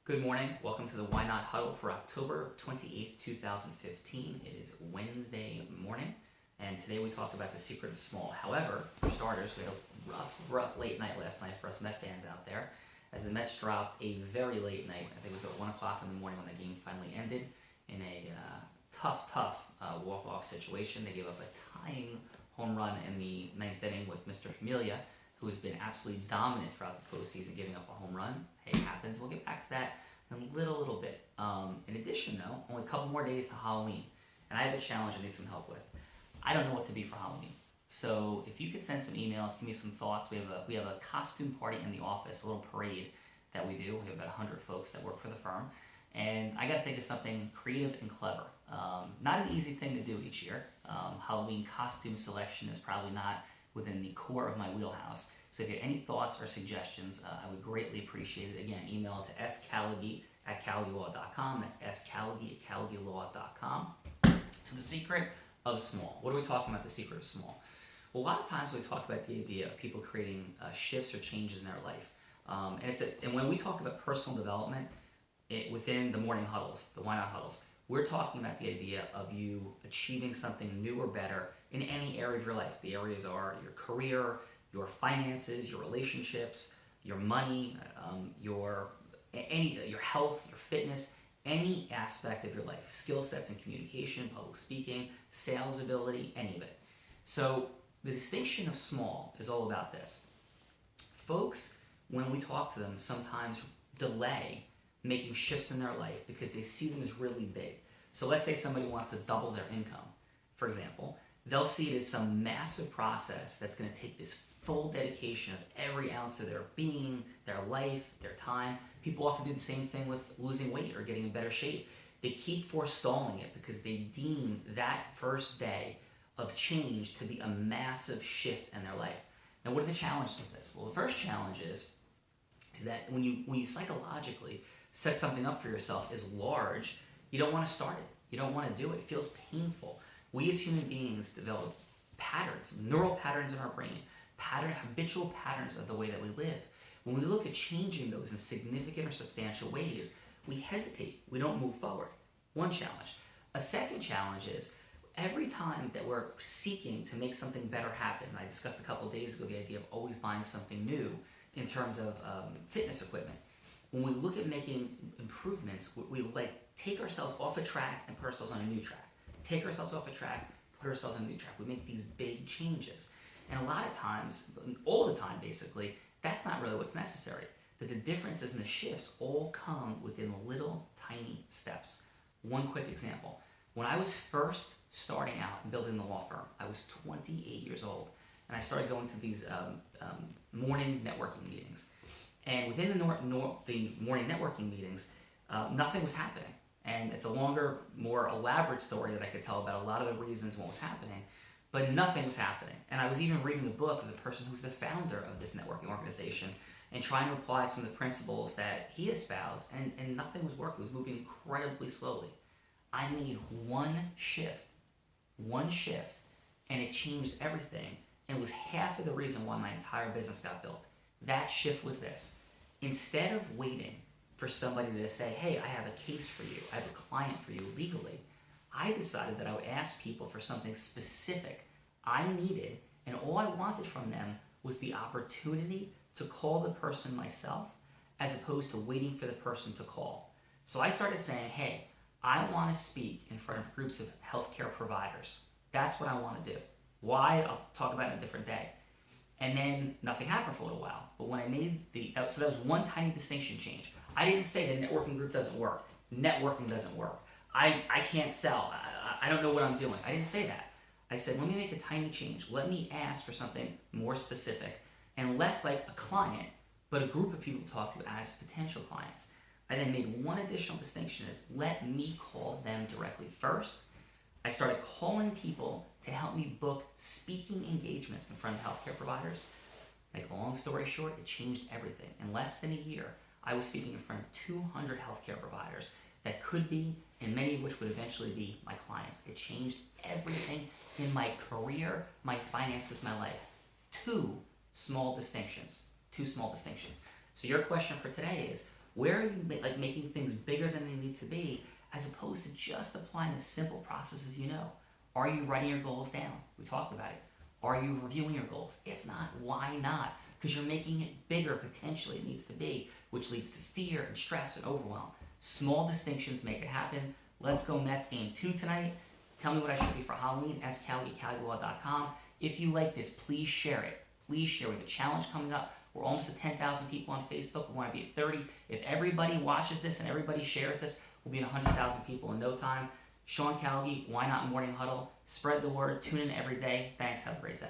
Good morning. Welcome to the Why Not Huddle for October 28th, 2015. It is Wednesday morning, and today we talk about the secret of small. However, for starters, we had a rough late night last night for us Met fans out there, as the Mets dropped a very late night. I think it was at 1 o'clock in the morning when the game finally ended in a tough walk-off situation. They gave up a tying home run in the ninth inning with Mr. Familia, who has been absolutely dominant throughout the postseason, giving up a home run. Hey, it happens. We'll get back to that in a little bit. In addition, though, only a couple more days to Halloween, and I have a challenge I need some help with. I don't know what to be for Halloween, so if you could send some emails, give me some thoughts. We have a costume party in the office, a little parade that we do. We have about 100 folks that work for the firm, and I got to think of something creative and clever. Not an easy thing to do each year. Halloween costume selection is probably not within the core of my wheelhouse. So if you have any thoughts or suggestions, I would greatly appreciate it. Again, email to scallagy@callagylaw.com. That's scallagy@callagylaw.com. To the secret of small. What are we talking about, the secret of small? Well, a lot of times we talk about the idea of people creating shifts or changes in their life. And when we talk about personal development within the morning huddles, the Why Not Huddles, we're talking about the idea of you achieving something new or better in any area of your life. The areas are your career, your finances, your relationships, your money, your health, your fitness, any aspect of your life, skill sets in communication, public speaking, sales ability, any of it. So the distinction of small is all about this. Folks, when we talk to them, sometimes delay making shifts in their life because they see them as really big. So let's say somebody wants to double their income, for example. They'll see it as some massive process that's going to take this full dedication of every ounce of their being, their life, their time. People often do the same thing with losing weight or getting in better shape. They keep forestalling it because they deem that first day of change to be a massive shift in their life. Now, what are the challenges with this? Well, the first challenge is that when you psychologically set something up for yourself as large, you don't want to start it. You don't want to do it. It feels painful. We as human beings develop patterns, neural patterns in our brain, habitual patterns of the way that we live. When we look at changing those in significant or substantial ways, we hesitate. We don't move forward. One challenge. A second challenge is every time that we're seeking to make something better happen, I discussed a couple of days ago the idea of always buying something new in terms of fitness equipment. When we look at making improvements, we like take ourselves off a track and put ourselves on a new track. Take ourselves off a track, put ourselves on a new track. We make these big changes. And a lot of times, all the time basically, that's not really what's necessary. That the differences and the shifts all come within little tiny steps. One quick example. When I was first starting out and building the law firm, I was 28 years old. And I started going to these morning networking meetings. And within the morning networking meetings, nothing was happening. And it's a longer, more elaborate story that I could tell about a lot of the reasons what was happening, but nothing was happening. And I was even reading the book of the person who's the founder of this networking organization and trying to apply some of the principles that he espoused, and nothing was working. It was moving incredibly slowly. I made one shift, and it changed everything. And it was half of the reason why my entire business got built. That shift was this. Instead of waiting for somebody to say, hey, I have a case for you, I have a client for you legally, I decided that I would ask people for something specific I needed, and all I wanted from them was the opportunity to call the person myself as opposed to waiting for the person to call. So I started saying, hey, I want to speak in front of groups of healthcare providers. That's what I want to do. Why? I'll talk about it a different day. And then nothing happened for a little while. But when I made so that was one tiny distinction change. I didn't say the networking group doesn't work. Networking doesn't work. I can't sell. I don't know what I'm doing. I didn't say that. I said, let me make a tiny change. Let me ask for something more specific and less like a client, but a group of people to talk to as potential clients. I then made one additional distinction is let me call them directly first. I started calling people to help me book speaking engagements in front of healthcare providers. Make a long story short, it changed everything. In less than a year, I was speaking in front of 200 healthcare providers that could be, and many of which would eventually be, my clients. It changed everything in my career, my finances, my life. Two small distinctions. So your question for today is, Where are you making things bigger than they need to be, as opposed to just applying the simple processes you know? Are you writing your goals down? We talked about it. Are you reviewing your goals? If not, why not? Because you're making it bigger potentially it needs to be, which leads to fear and stress and overwhelm. Small distinctions make it happen. Let's go Mets game 2 tonight. Tell me what I should be for Halloween, Callagy@CallagyLaw.com. If you like this, please share it. Please share. We have a challenge coming up. We're almost at 10,000 people on Facebook. We want to be at 30. If everybody watches this and everybody shares this, we'll be at 100,000 people in no time. Sean Callagy, Why Not Morning Huddle. Spread the word. Tune in every day. Thanks. Have a great day.